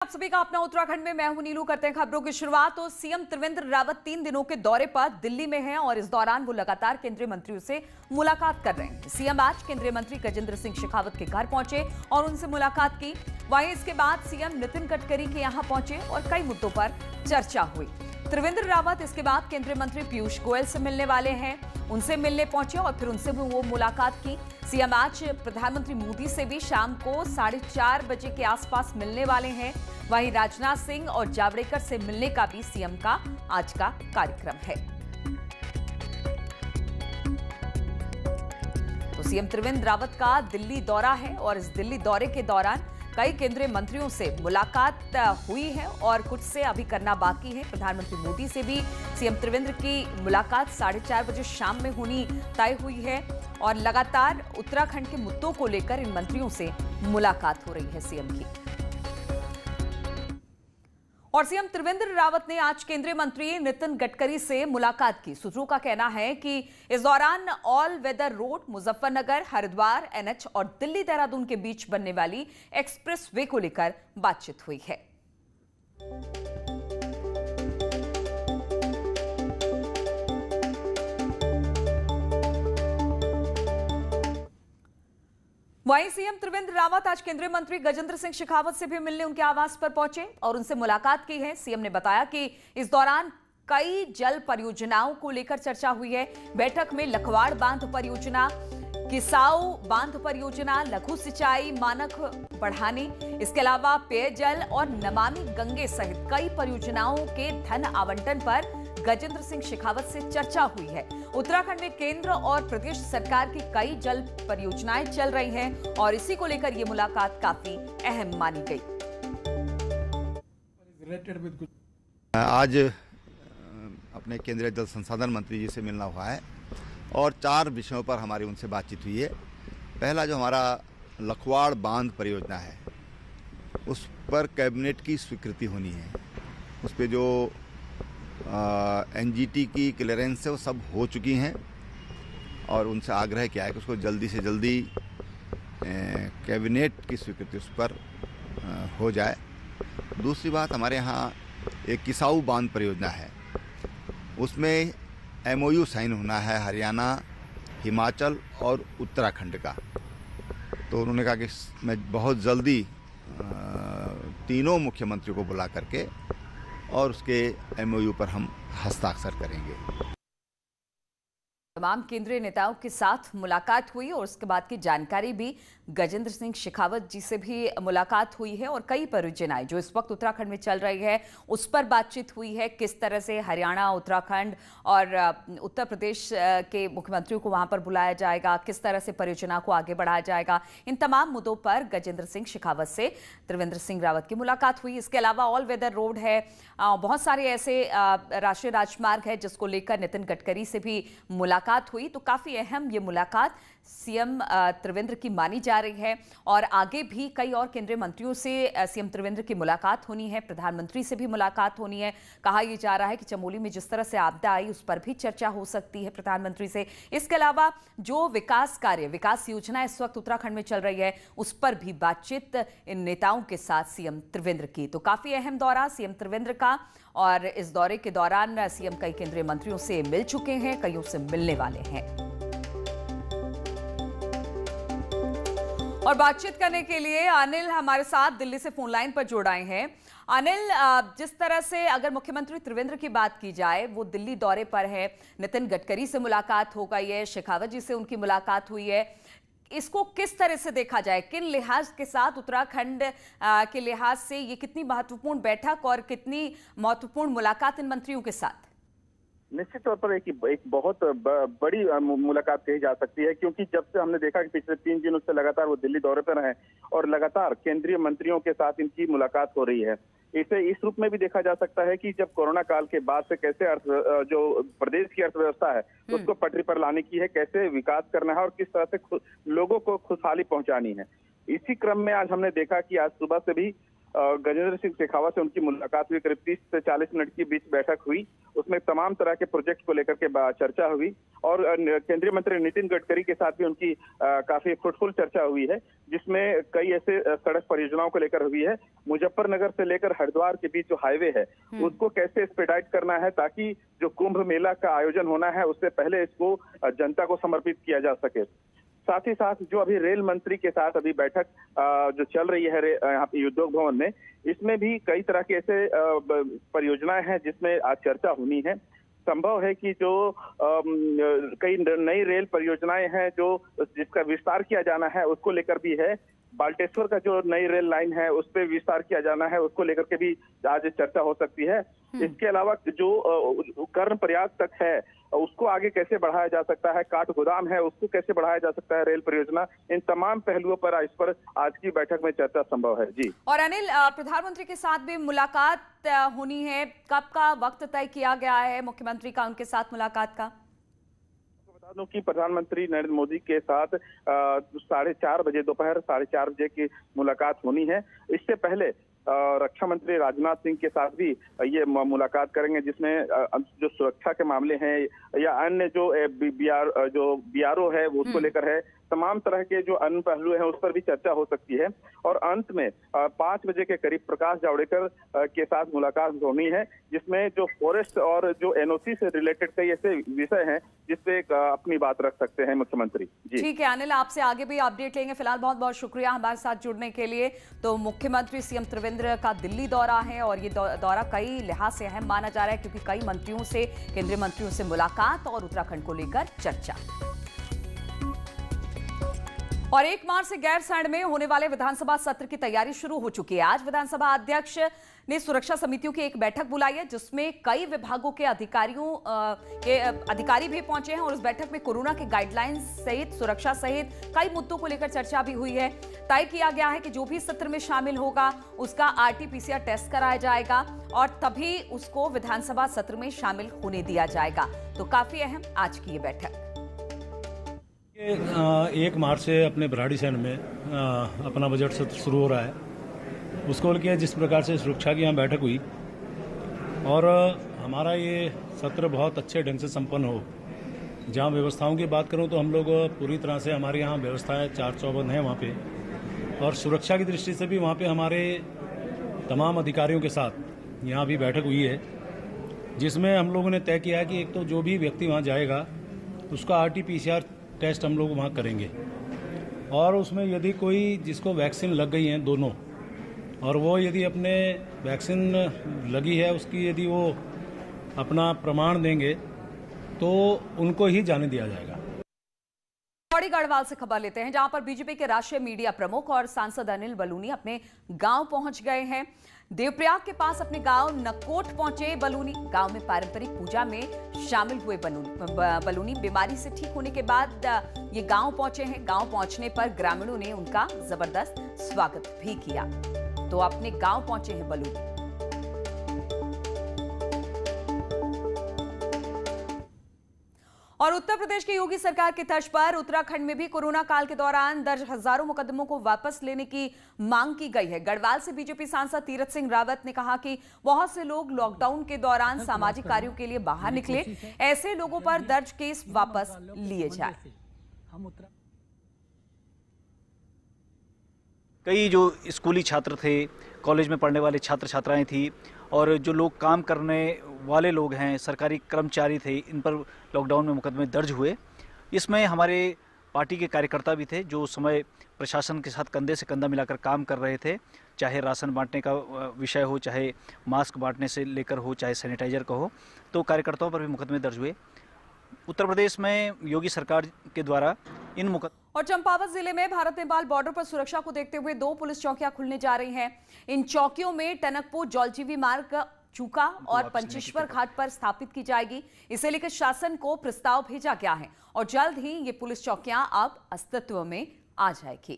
आप सभी का अपना उत्तराखंड में मैं हूं नीलू। करते हैं खबरों की शुरुआत। तो सीएम त्रिवेंद्र रावत 3 दिनों के दौरे पर दिल्ली में हैं और इस दौरान वो लगातार केंद्रीय मंत्रियों से मुलाकात कर रहे हैं। सीएम आज केंद्रीय मंत्री गजेंद्र सिंह शेखावत के घर पहुंचे और उनसे मुलाकात की। वहीं इसके बाद सीएम नितिन गडकरी के यहां पहुंचे और कई मुद्दों पर चर्चा हुई। त्रिवेंद्र रावत इसके बाद केंद्रीय मंत्री पीयूष गोयल से मिलने वाले हैं, उनसे मिलने पहुंचे और फिर उनसे भी वो मुलाकात की। सीएम आज प्रधानमंत्री मोदी से भी शाम को 4:30 बजे के आसपास मिलने वाले हैं। वहीं राजनाथ सिंह और जावड़ेकर से मिलने का भी सीएम का आज का कार्यक्रम है। तो सीएम त्रिवेंद्र रावत का दिल्ली दौरा है और इस दिल्ली दौरे के दौरान कई केंद्रीय मंत्रियों से मुलाकात हुई है और कुछ से अभी करना बाकी है। प्रधानमंत्री मोदी से भी सीएम त्रिवेंद्र की मुलाकात 4:30 बजे शाम में होनी तय हुई है और लगातार उत्तराखंड के मुद्दों को लेकर इन मंत्रियों से मुलाकात हो रही है सीएम की। और सीएम त्रिवेंद्र रावत ने आज केंद्रीय मंत्री नितिन गडकरी से मुलाकात की। सूत्रों का कहना है कि इस दौरान all weather road, Muzaffarnagar, Haridwar, NH और दिल्ली देहरादून के बीच बनने वाली एक्सप्रेस वे को लेकर बातचीत हुई है। वहीं सीएम त्रिवेंद्र रावत आज केंद्रीय मंत्री गजेंद्र सिंह शेखावत से भी मिलने उनके आवास पर पहुंचे और उनसे मुलाकात की है। सीएम ने बताया कि इस दौरान कई जल परियोजनाओं को लेकर चर्चा हुई है। बैठक में लखवाड़ बांध परियोजना, किसाऊ बांध परियोजना, लघु सिंचाई मानक बढ़ाने, इसके अलावा पेयजल और नमामि गंगे सहित कई परियोजनाओं के धन आवंटन पर गजेंद्र सिंह शेखावत से चर्चा हुई है। उत्तराखंड में केंद्र और प्रदेश सरकार की कई जल परियोजनाएं चल रही हैं और इसी को लेकर यह मुलाकात काफी अहम मानी गई। आज अपने केंद्रीय जल संसाधन मंत्री जी से मिलना हुआ है और 4 विषयों पर हमारी उनसे बातचीत हुई है। पहला जो हमारा लखवाड़ बांध परियोजना है उस पर कैबिनेट की स्वीकृति होनी है। उस पर जो एनजीटी की क्लियरेंस है वो सब हो चुकी हैं और उनसे आग्रह किया है कि उसको जल्दी से जल्दी कैबिनेट की स्वीकृति उस पर हो जाए। दूसरी बात, हमारे यहाँ एक किसाऊ बांध परियोजना है, उसमें एमओयू साइन होना है हरियाणा, हिमाचल और उत्तराखंड का। तो उन्होंने कहा कि मैं बहुत जल्दी तीनों मुख्यमंत्रियों को बुला करके और उसके एमओयू पर हम हस्ताक्षर करेंगे। तमाम केंद्रीय नेताओं के साथ मुलाकात हुई और उसके बाद की जानकारी भी गजेंद्र सिंह शेखावत जी से भी मुलाकात हुई है और कई परियोजनाएं जो इस वक्त उत्तराखंड में चल रही है उस पर बातचीत हुई है। किस तरह से हरियाणा, उत्तराखंड और उत्तर प्रदेश के मुख्यमंत्रियों को वहां पर बुलाया जाएगा, किस तरह से परियोजना को आगे बढ़ाया जाएगा, इन तमाम मुद्दों पर गजेंद्र सिंह शेखावत से त्रिवेंद्र सिंह रावत की मुलाकात हुई। इसके अलावा ऑल वेदर रोड है, बहुत सारे ऐसे राष्ट्रीय राजमार्ग है जिसको लेकर नितिन गडकरी से भी मुलाकात हुई। तो काफी अहम ये मुलाकात सीएम त्रिवेंद्र की मानी जा रही है और आगे भी कई और केंद्रीय मंत्रियों से सीएम त्रिवेंद्र की मुलाकात होनी है, प्रधानमंत्री से भी मुलाकात होनी है। कहा यह जा रहा है कि चमोली में जिस तरह से आपदा आई उस पर भी चर्चा हो सकती है प्रधानमंत्री से। इसके अलावा जो विकास कार्य, विकास योजना इस वक्त उत्तराखंड में चल रही है उस पर भी बातचीत इन नेताओं के साथ सीएम त्रिवेंद्र की। तो काफी अहम दौरा सीएम त्रिवेंद्र का और इस दौरे के दौरान सीएम कई केंद्रीय मंत्रियों से मिल चुके हैं, कईयों से मिलने वाले हैं। और बातचीत करने के लिए अनिल हमारे साथ दिल्ली से फोन लाइन पर जुड़ आए हैं। अनिल, जिस तरह से अगर मुख्यमंत्री त्रिवेंद्र की बात की जाए, वो दिल्ली दौरे पर है, नितिन गडकरी से मुलाकात हो गई है, शेखावत जी से उनकी मुलाकात हुई है, इसको किस तरह से देखा जाए? किन लिहाज के साथ, उत्तराखंड के लिहाज से ये कितनी महत्वपूर्ण बैठक और कितनी महत्वपूर्ण मुलाकात इन मंत्रियों के साथ? निश्चित तौर पर एक बहुत बड़ी मुलाकात कही जा सकती है, क्योंकि जब से हमने देखा कि पिछले 3 दिनों से लगातार वो दिल्ली दौरे पर हैं और लगातार केंद्रीय मंत्रियों के साथ इनकी मुलाकात हो रही है। इसे इस रूप में भी देखा जा सकता है कि जब कोरोना काल के बाद से कैसे जो प्रदेश की अर्थव्यवस्था है उसको पटरी पर लाने की है, कैसे विकास करना है और किस तरह से लोगों को खुशहाली पहुंचानी है। इसी क्रम में आज हमने देखा कि आज सुबह से भी गजेंद्र सिंह शेखावत से उनकी मुलाकात हुई। करीब 30 से 40 मिनट की बीच बैठक हुई उसमें तमाम तरह के प्रोजेक्ट को लेकर के चर्चा हुई और केंद्रीय मंत्री नितिन गडकरी के साथ भी उनकी काफी फ्रूटफुल चर्चा हुई है, जिसमें कई ऐसे सड़क परियोजनाओं को लेकर हुई है। मुजफ्फरनगर से लेकर हरिद्वार के बीच जो हाईवे है उसको कैसे एक्सपेडाइट करना है ताकि जो कुंभ मेला का आयोजन होना है उससे पहले इसको जनता को समर्पित किया जा सके। साथ ही साथ जो अभी रेल मंत्री के साथ अभी बैठक जो चल रही है यहाँ पे उद्योग भवन में, इसमें भी कई तरह के ऐसे परियोजनाएं हैं जिसमें आज चर्चा होनी है। संभव है कि जो कई नई रेल परियोजनाएं हैं जो जिसका विस्तार किया जाना है उसको लेकर भी है। बाल्टेश्वर का जो नई रेल लाइन है उस पर विस्तार किया जाना है, उसको लेकर के भी आज चर्चा हो सकती है। इसके अलावा जो कर्णप्रयाग तक है उसको आगे कैसे बढ़ाया जा सकता है, काठगोदाम है उसको कैसे बढ़ाया जा सकता है, रेल परियोजना, इन तमाम पहलुओं पर इस पर आज की बैठक में चर्चा संभव है। जी। और अनिल, प्रधानमंत्री के साथ भी मुलाकात होनी है, कब का वक्त तय किया गया है मुख्यमंत्री का उनके साथ मुलाकात का? बता दूं कि प्रधानमंत्री नरेंद्र मोदी के साथ 4:30 बजे, दोपहर 4:30 बजे की मुलाकात होनी है। इससे पहले रक्षा मंत्री राजनाथ सिंह के साथ भी ये मुलाकात करेंगे, जिसमें जो सुरक्षा के मामले हैं या अन्य जो बीआरओ है वो उसको लेकर है, तमाम तरह के जो अन्य पहलू हैं उस पर भी चर्चा हो सकती है। और अंत में 5 बजे के करीब प्रकाश जावड़ेकर के साथ मुलाकात होनी है, जिसमें जो फॉरेस्ट और जो एनओसी से रिलेटेड कई ऐसे विषय हैं जिसपे अपनी बात रख सकते हैं मुख्यमंत्री। जी ठीक है अनिल, आपसे आगे भी अपडेट लेंगे। फिलहाल बहुत बहुत शुक्रिया हमारे साथ जुड़ने के लिए। तो मुख्यमंत्री सीएम त्रिवेंद्र का दिल्ली दौरा है और ये दौरा कई लिहाज से अहम माना जा रहा है, क्योंकि कई मंत्रियों से, केंद्रीय मंत्रियों से मुलाकात और उत्तराखंड को लेकर चर्चा। और 1 मार्च से गैरसैंण में होने वाले विधानसभा सत्र की तैयारी शुरू हो चुकी है। आज विधानसभा अध्यक्ष ने सुरक्षा समितियों की एक बैठक बुलाई है, जिसमें कई विभागों के अधिकारी भी पहुंचे हैं और उस बैठक में कोरोना के गाइडलाइंस सहित, सुरक्षा सहित कई मुद्दों को लेकर चर्चा भी हुई है। तय किया गया है कि जो भी सत्र में शामिल होगा उसका RT-PCR टेस्ट कराया जाएगा और तभी उसको विधानसभा सत्र में शामिल होने दिया जाएगा। तो काफी अहम आज की ये बैठक। 1 मार्च से अपने भराड़ीसैंण में अपना बजट सत्र शुरू हो रहा है। उसको लेकर जिस प्रकार से सुरक्षा की यहाँ बैठक हुई और हमारा ये सत्र बहुत अच्छे ढंग से संपन्न हो। जहाँ व्यवस्थाओं की बात करूँ तो हम लोग पूरी तरह से, हमारे यहाँ व्यवस्थाएं 4 चौबंद हैं वहाँ पे, और सुरक्षा की दृष्टि से भी वहाँ पे हमारे तमाम अधिकारियों के साथ यहाँ भी बैठक हुई है, जिसमें हम लोगों ने तय किया कि एक तो जो भी व्यक्ति वहाँ जाएगा उसका RT-PCR टेस्ट हम लोग वहाँ करेंगे, और उसमें यदि कोई जिसको वैक्सीन लग गई हैं दोनों, और वो यदि अपने वैक्सीन लगी है उसकी यदि वो अपना प्रमाण देंगे तो उनको ही जाने दिया जाएगा। बड़ी गढ़वाल से खबर लेते हैं, जहां पर बीजेपी के राष्ट्रीय मीडिया प्रमुख और सांसद अनिल बलूनी अपने गांव पहुंच गए हैं। देवप्रयाग के पास अपने गांव नकोट पहुंचे बलूनी। गांव में पारंपरिक पूजा में शामिल हुए बलूनी बीमारी से ठीक होने के बाद ये गांव पहुंचे हैं। गांव पहुंचने पर ग्रामीणों ने उनका जबरदस्त स्वागत भी किया। तो अपने गांव पहुंचे हैं बलूनी। और उत्तर प्रदेश की योगी सरकार की तर्ज पर उत्तराखंड में भी कोरोना काल के दौरान दर्ज हजारों मुकदमों को वापस लेने की मांग की गई है। गढ़वाल से बीजेपी सांसद तीरथ सिंह रावत ने कहा कि बहुत से लोग लॉकडाउन के दौरान सामाजिक कार्यों के लिए बाहर निकले, ऐसे लोगों पर दर्ज केस वापस लिए जाए। कई जो स्कूली छात्र थे, कॉलेज में पढ़ने वाले छात्र छात्राएं थी, और जो लोग काम करने वाले लोग हैं, सरकारी कर्मचारी थे, इन पर लॉकडाउन में मुकदमे दर्ज हुए। इसमें हमारे पार्टी के कार्यकर्ता भी थे जो उस समय प्रशासन के साथ कंधे से कंधा मिलाकर काम कर रहे थे, चाहे राशन बांटने का विषय हो, चाहे मास्क बांटने से लेकर हो, चाहे सैनिटाइजर का हो, तो कार्यकर्ताओं पर भी मुकदमे दर्ज हुए। उत्तर प्रदेश में योगी सरकार के द्वारा इन और चंपावत जिले में भारत नेपाल बॉर्डर पर सुरक्षा को देखते हुए 2 पुलिस चौकियां खुलने जा रही हैं। इन चौकियों में टनकपुर जौलजीबी मार्ग, चूका और पंचेश्वर घाट पर स्थापित की जाएगी। इसे लेकर शासन को प्रस्ताव भेजा गया है और जल्द ही ये पुलिस चौकियां अब अस्तित्व में आ जाएगी।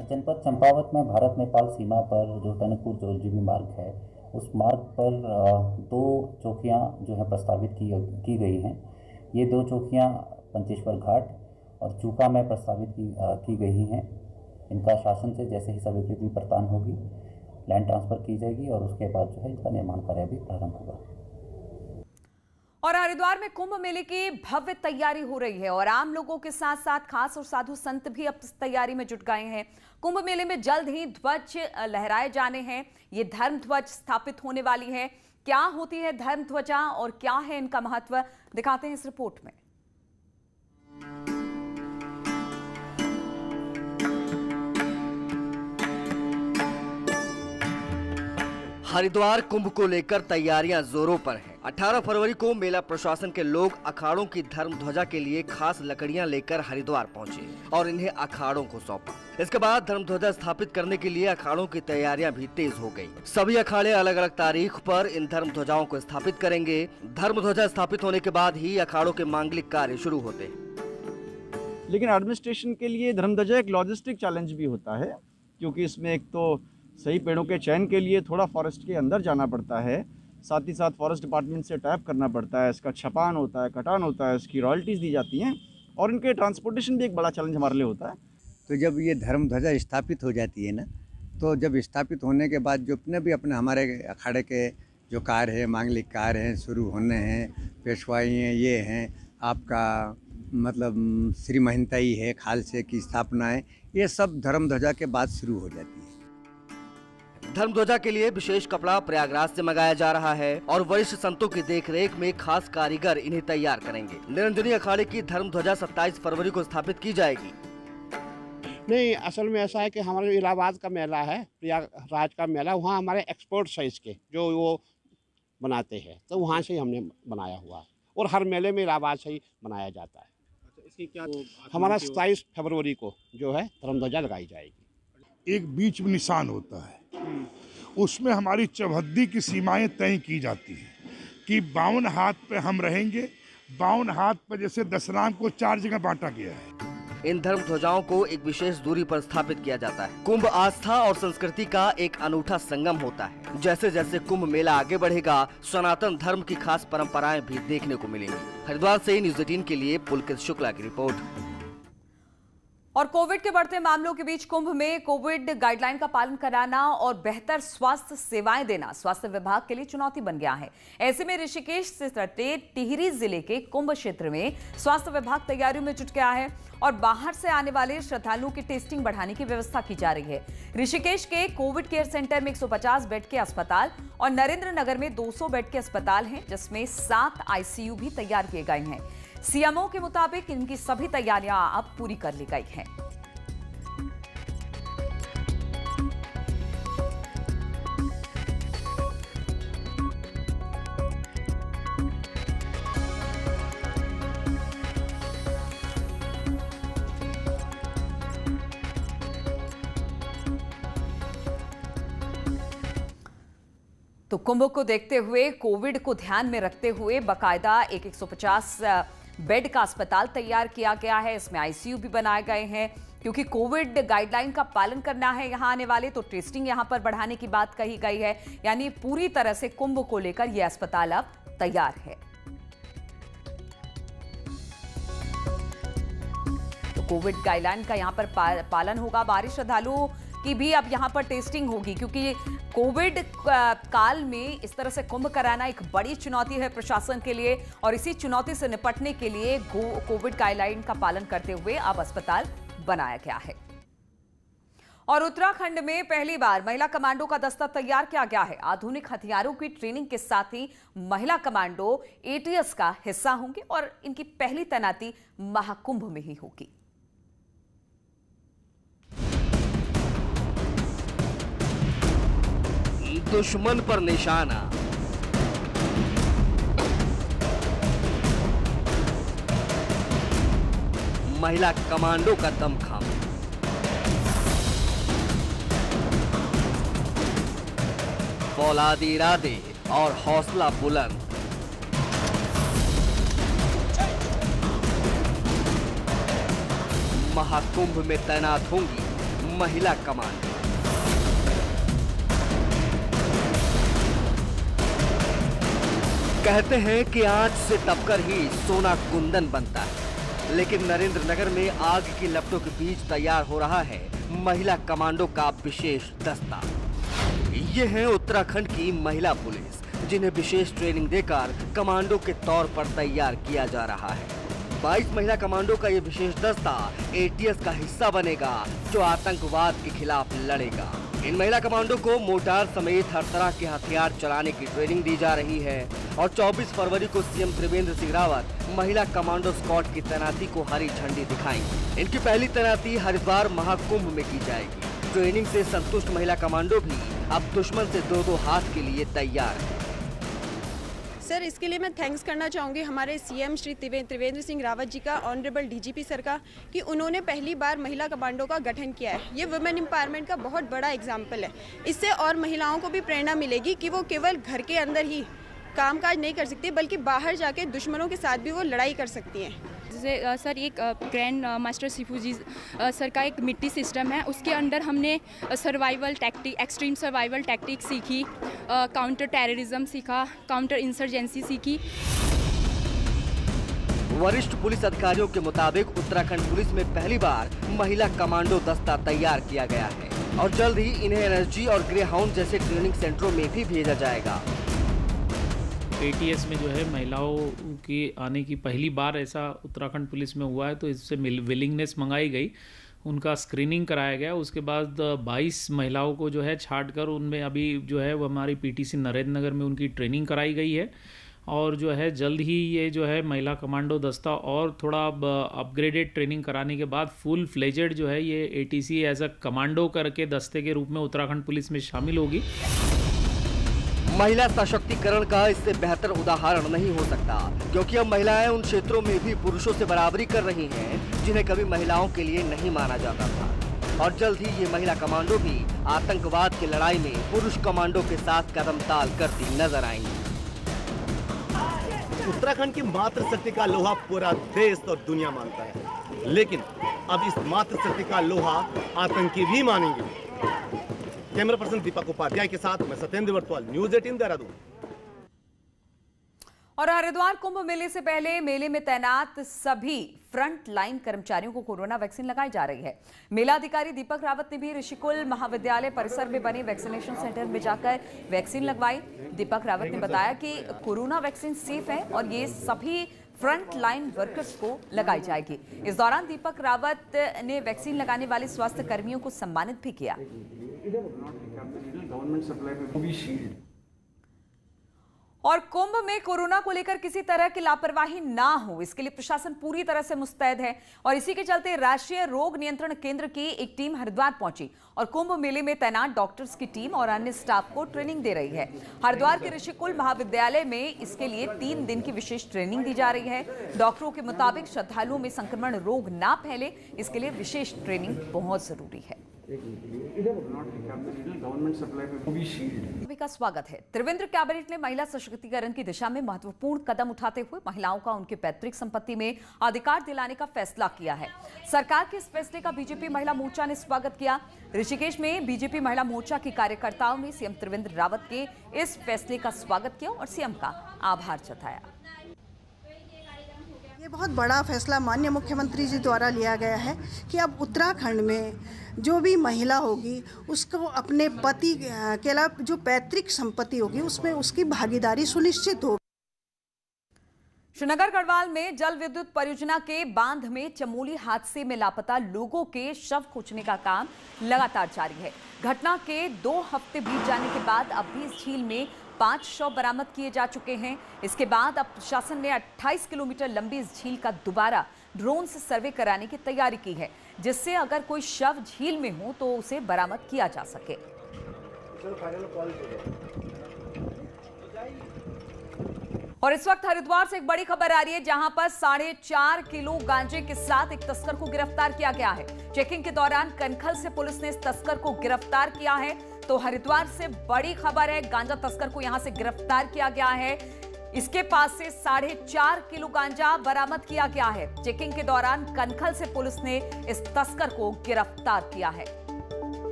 जनपद चंपावत में भारत नेपाल सीमा पर जो टनकपुर जौलजीबी मार्ग है, उस मार्ग पर 2 चौकियां जो है प्रस्तावित की गई हैं। ये 2 चौकियां पंचेश्वर घाट और चूका में प्रस्तावित की गई हैं। इनका शासन से जैसे ही स्वीकृति प्रदान होगी, लैंड ट्रांसफ़र की जाएगी और उसके बाद जो है इनका निर्माण कार्य भी प्रारंभ होगा। और हरिद्वार में कुंभ मेले की भव्य तैयारी हो रही है और आम लोगों के साथ साथ खास और साधु संत भी अब तैयारी में जुट गए हैं। कुंभ मेले में जल्द ही ध्वज लहराए जाने हैं। ये धर्म ध्वज स्थापित होने वाली है। क्या होती है धर्म ध्वजा और क्या है इनका महत्व, दिखाते हैं इस रिपोर्ट में। हरिद्वार कुंभ को लेकर तैयारियां जोरों पर हैं। 18 फरवरी को मेला प्रशासन के लोग अखाड़ों की धर्म ध्वजा के लिए खास लकड़ियां लेकर हरिद्वार पहुंचे और इन्हें अखाड़ों को सौंपा। इसके बाद धर्म ध्वजा स्थापित करने के लिए अखाड़ों की तैयारियां भी तेज हो गयी। सभी अखाड़े अलग अलग तारीख पर इन धर्म ध्वजाओं को स्थापित करेंगे। धर्म ध्वजा स्थापित होने के बाद ही अखाड़ों के मांगलिक कार्य शुरू होते हैं। लेकिन एडमिनिस्ट्रेशन के लिए धर्म ध्वजा एक लॉजिस्टिक चैलेंज भी होता है, क्योंकि इसमें एक तो सही पेड़ों के चयन के लिए थोड़ा फॉरेस्ट के अंदर जाना पड़ता है, साथ ही साथ फॉरेस्ट डिपार्टमेंट से टैप करना पड़ता है, इसका छपान होता है, कटान होता है, इसकी रॉयल्टीज़ दी जाती हैं और इनके ट्रांसपोर्टेशन भी एक बड़ा चैलेंज हमारे लिए होता है। तो जब ये धर्म ध्वजा स्थापित हो जाती है ना, तो जब स्थापित होने के बाद जो अपने हमारे अखाड़े के जो कार्य है, मांगलिक कार्य हैं, शुरू होने हैं, पेशवाई हैं, ये हैं, आपका मतलब श्री महंताई है, खालसे की स्थापना है, ये सब धर्म ध्वजा के बाद शुरू हो जाती है। धर्म ध्वजा के लिए विशेष कपड़ा प्रयागराज से मंगाया जा रहा है और वरिष्ठ संतों की देखरेख में खास कारीगर इन्हें तैयार करेंगे। निरंजनी अखाड़े की धर्म ध्वजा 27 फरवरी को स्थापित की जाएगी। नहीं, असल में ऐसा है कि हमारे इलाहाबाद का मेला है, प्रयागराज का मेला, वहाँ हमारे एक्सपोर्ट साइज के जो वो बनाते हैं, तो वहाँ से ही हमने बनाया हुआ है और हर मेले में इलाहाबाद से ही बनाया जाता है। इसकी क्या हमारा 27 फरवरी को जो है धर्म ध्वजा लगाई जाएगी। एक बीच में निशान होता है, उसमें हमारी चौहद्दी की सीमाएं तय की जाती हैं कि 52 हाथ पे हम रहेंगे। 52 हाथ पर जैसे दशनाम को 4 जगह बांटा गया है। इन धर्म ध्वजाओं को एक विशेष दूरी पर स्थापित किया जाता है। कुंभ आस्था और संस्कृति का एक अनूठा संगम होता है। जैसे जैसे कुंभ मेला आगे बढ़ेगा, सनातन धर्म की खास परंपराएं भी देखने को मिलेंगी। हरिद्वार से न्यूज़ 18 के लिए पुलकित शुक्ला की रिपोर्ट। और कोविड के बढ़ते मामलों के बीच कुंभ में कोविड गाइडलाइन का पालन कराना और बेहतर स्वास्थ्य सेवाएं देना स्वास्थ्य विभाग के लिए चुनौती बन गया है। ऐसे में ऋषिकेश से सटे टिहरी जिले के कुंभ क्षेत्र में स्वास्थ्य विभाग तैयारियों में जुट गया है और बाहर से आने वाले श्रद्धालुओं की टेस्टिंग बढ़ाने की व्यवस्था की जा रही है। ऋषिकेश के कोविड केयर सेंटर में 150 बेड के अस्पताल और नरेंद्र नगर में 200 बेड के अस्पताल हैं, जिसमें 7 ICU भी तैयार किए गए हैं। सीएमओ के मुताबिक इनकी सभी तैयारियां अब पूरी कर ली गई हैं। तो कुंभ को देखते हुए, कोविड को ध्यान में रखते हुए बाकायदा एक 150 बेड का अस्पताल तैयार किया गया है। इसमें ICU भी बनाए गए हैं, क्योंकि कोविड गाइडलाइन का पालन करना है यहां आने वाले, तो टेस्टिंग यहां पर बढ़ाने की बात कही गई है। यानी पूरी तरह से कुंभ को लेकर यह अस्पताल अब तैयार है। तो कोविड गाइडलाइन का यहां पर पालन होगा। बाहरी श्रद्धालुओं की भी अब यहां पर टेस्टिंग होगी, क्योंकि कोविड काल में इस तरह से कुंभ कराना एक बड़ी चुनौती है प्रशासन के लिए और इसी चुनौती से निपटने के लिए कोविड गाइडलाइन का पालन करते हुए अब अस्पताल बनाया गया है। और उत्तराखंड में पहली बार महिला कमांडो का दस्ता तैयार किया गया है। आधुनिक हथियारों की ट्रेनिंग के साथ ही महिला कमांडो ATS का हिस्सा होंगे और इनकी पहली तैनाती महाकुंभ में ही होगी। दुश्मन पर निशाना, महिला कमांडो का दमखम, फौलादी इरादे और हौसला बुलंद। महाकुंभ में तैनात होंगी महिला कमांडो। कहते हैं कि आंच से तपकर ही सोना कुंदन बनता है, लेकिन नरेंद्र नगर में आग की लपटों के बीच तैयार हो रहा है महिला कमांडो का विशेष दस्ता। ये है उत्तराखंड की महिला पुलिस, जिन्हें विशेष ट्रेनिंग देकर कमांडो के तौर पर तैयार किया जा रहा है। 22 महिला कमांडो का ये विशेष दस्ता ATS का हिस्सा बनेगा, जो आतंकवाद के खिलाफ लड़ेगा। इन महिला कमांडो को मोर्टार समेत हर तरह के हथियार चलाने की ट्रेनिंग दी जा रही है और 24 फरवरी को सीएम त्रिवेंद्र सिंह रावत महिला कमांडो स्क्वाड की तैनाती को हरी झंडी दिखाएंगे। इनकी पहली तैनाती हरिद्वार महाकुंभ में की जाएगी। ट्रेनिंग से संतुष्ट महिला कमांडो भी अब दुश्मन से दो हाथ के लिए तैयार है। सर, इसके लिए मैं थैंक्स करना चाहूँगी हमारे सीएम श्री त्रिवेंद्र सिंह रावत जी का, ऑनरेबल DGP सर का, कि उन्होंने पहली बार महिला कमांडो का गठन किया है। ये वुमेन एम्पावरमेंट का बहुत बड़ा एग्जाम्पल है। इससे और महिलाओं को भी प्रेरणा मिलेगी कि वो केवल घर के अंदर ही कामकाज नहीं कर सकती, बल्कि बाहर जाके दुश्मनों के साथ भी वो लड़ाई कर सकती हैं। जैसे सर एक ग्रैंड मास्टर सिफू जी सर का एक मिट्टी सिस्टम है, उसके अंडर हमने survival tactic, extreme survival tactic सीखी, काउंटर टेररिज्म सीखा, काउंटर इंसर्जेंसी सीखी। वरिष्ठ पुलिस अधिकारियों के मुताबिक उत्तराखंड पुलिस में पहली बार महिला कमांडो दस्ता तैयार किया गया है और जल्द ही इन्हें एनर्जी और ग्रे हाउंड जैसे ट्रेनिंग सेंटरों में भी भेजा जाएगा। ATS में जो है महिलाओं की आने की पहली बार ऐसा उत्तराखंड पुलिस में हुआ है, तो इससे विलिंगनेस मंगाई गई, उनका स्क्रीनिंग कराया गया। उसके बाद 22 महिलाओं को जो है छांटकर उनमें अभी जो है वो हमारी PTC नरेंद्र नगर में उनकी ट्रेनिंग कराई गई है और जो है जल्द ही ये जो है महिला कमांडो दस्ता और थोड़ा अपग्रेडेड ट्रेनिंग कराने के बाद फुल फ्लेजेड जो है ये ATC एज अ कमांडो करके दस्ते के रूप में उत्तराखंड पुलिस में शामिल होगी। महिला सशक्तिकरण का इससे बेहतर उदाहरण नहीं हो सकता, क्योंकि अब महिलाएं उन क्षेत्रों में भी पुरुषों से बराबरी कर रही हैं जिन्हें कभी महिलाओं के लिए नहीं माना जाता था। और जल्द ही ये महिला कमांडो भी आतंकवाद की लड़ाई में पुरुष कमांडो के साथ कदम ताल करती नजर आएंगी। उत्तराखंड की मातृशक्ति का लोहा पूरा देश और दुनिया मानता है, लेकिन अब इस मातृशक्ति का लोहा आतंकी भी मानेंगे। कैमरा पर्सन दीपक उपाध्याय के साथ मैं सत्येंद्र वर्तवाल, न्यूज़ 18 देहरादून। और हरिद्वार कुंभ मेले से पहले मेले में तैनात सभी फ्रंट लाइन कर्मचारियों को कोरोना वैक्सीन लगाई जा रही है। मेला अधिकारी दीपक रावत ने भी ऋषिकुल महाविद्यालय परिसर में बने वैक्सीनेशन सेंटर में जाकर वैक्सीन लगवाई। दीपक रावत ने बताया कि कोरोना वैक्सीन सेफ है और ये सभी फ्रंट लाइन वर्कर्स को लगाई जाएगी। इस दौरान दीपक रावत ने वैक्सीन लगाने वाले स्वास्थ्य कर्मियों को सम्मानित भी किया। और कुंभ में कोरोना को लेकर किसी तरह की लापरवाही ना हो, इसके लिए प्रशासन पूरी तरह से मुस्तैद है और इसी के चलते राष्ट्रीय रोग नियंत्रण केंद्र की एक टीम हरिद्वार पहुंची और कुंभ मेले में तैनात डॉक्टर्स की टीम और अन्य स्टाफ को ट्रेनिंग दे रही है। हरिद्वार के ऋषिकुल महाविद्यालय में इसके लिए 3 दिन की विशेष ट्रेनिंग दी जा रही है। डॉक्टरों के मुताबिक श्रद्धालुओं में संक्रमण रोग ना फैले, इसके लिए विशेष ट्रेनिंग बहुत जरूरी है। सभी का स्वागत है। त्रिवेंद्र कैबिनेट ने महिला सशक्तिकरण की दिशा में महत्वपूर्ण कदम उठाते हुए महिलाओं का उनके पैतृक संपत्ति में अधिकार दिलाने का फैसला किया है। सरकार के इस फैसले का बीजेपी महिला मोर्चा ने स्वागत किया। ऋषिकेश में बीजेपी महिला मोर्चा के कार्यकर्ताओं ने सीएम त्रिवेंद्र रावत के इस फैसले का स्वागत किया और सीएम का आभार जताया। ये बहुत बड़ा फैसला माननीय मुख्यमंत्री जी द्वारा लिया गया है कि अब उत्तराखंड में जो भी महिला होगी उसको अपने पति के अलावा जो पैतृक संपत्ति होगी उसमें उसकी भागीदारी सुनिश्चित होगी। श्रीनगर गढ़वाल में जल विद्युत परियोजना के बांध में चमोली हादसे में लापता लोगों के शव खोजने का काम लगातार जारी है। घटना के 2 हफ्ते बीत जाने के बाद अब भी इस झील में 5 शव बरामद किए जा चुके हैं। इसके बाद अब प्रशासन ने 28 किलोमीटर लंबी इस झील का दोबारा ड्रोन से सर्वे कराने की तैयारी की है, जिससे अगर कोई शव झील में हो तो उसे बरामद किया जा सके। और इस वक्त हरिद्वार से एक बड़ी खबर आ रही है, जहां पर 4.5 किलो गांजे के साथ एक तस्कर को गिरफ्तार किया गया है। चेकिंग के दौरान कनखल से पुलिस ने इस तस्कर को गिरफ्तार किया है। तो हरिद्वार से बड़ी खबर है, गांजा तस्कर को यहां से गिरफ्तार किया गया है। इसके पास से 4.5 किलो गांजा बरामद किया गया है। चेकिंग के दौरान कनखल से पुलिस ने इस तस्कर को गिरफ्तार किया है।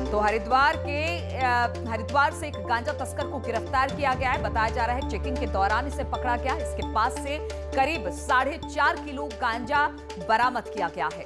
तो हरिद्वार से एक गांजा तस्कर को गिरफ्तार किया गया है। बताया जा रहा है चेकिंग के दौरान इसे पकड़ा गया। इसके पास से करीब 4.5 किलो गांजा बरामद किया गया है।